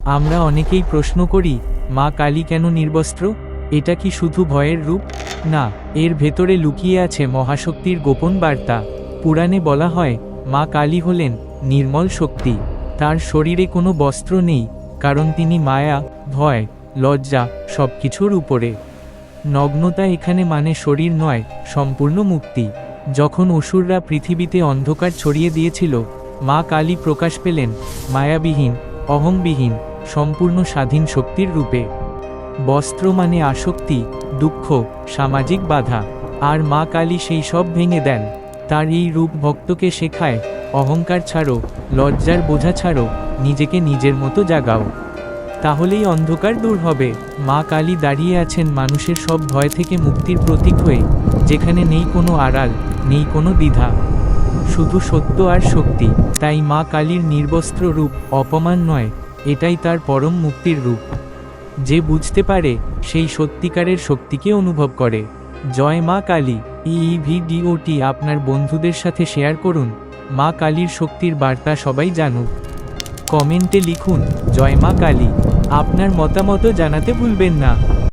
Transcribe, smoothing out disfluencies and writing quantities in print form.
আমরা অনেকেই প্রশ্ন করি, মা কালী কেন নির্বস্ত্র? এটা কি শুধু ভয়ের রূপ? না, এর ভেতরে লুকিয়ে আছে মহাশক্তির গোপন বার্তা। পুরাণে বলা হয়, মা কালী হলেন নির্মল শক্তি। তার শরীরে কোনো বস্ত্র নেই, কারণ তিনি মায়া, ভয়, লজ্জা সবকিছুর উপরে। নগ্নতা এখানে মানে শরীর নয়, সম্পূর্ণ মুক্তি। যখন অসুররা পৃথিবীতে অন্ধকার ছড়িয়ে দিয়েছিল, মা কালী প্রকাশ পেলেন মায়াবিহীন, অহংবিহীন, সম্পূর্ণ স্বাধীন শক্তির রূপে। বস্ত্র মানে আসক্তি, দুঃখ, সামাজিক বাধা। আর মা কালী সেই সব ভেঙে দেন। তার এই রূপ ভক্তকে শেখায়, অহংকার ছাড়ো, লজ্জার বোঝা ছাড়ো, নিজেকে নিজের মতো জাগাও। তাহলেই অন্ধকার দূর হবে। মা কালী দাঁড়িয়ে আছেন মানুষের সব ভয় থেকে মুক্তির প্রতীক হয়ে, যেখানে নেই কোনো আড়াল, নেই কোনো দ্বিধা, শুধু সত্য আর শক্তি। তাই মা কালীর নির্বস্ত্র রূপ অপমান নয়, এটাই তার পরম মুক্তির রূপ। যে বুঝতে পারে, সেই সত্যিকারের শক্তিকে অনুভব করে। জয় মা কালী। এই ভিডিওটি আপনার বন্ধুদের সাথে শেয়ার করুন। মা কালীর শক্তির বার্তা সবাই জানুক। কমেন্টে লিখুন, জয় মা কালী। আপনার মতামতও জানাতে ভুলবেন না।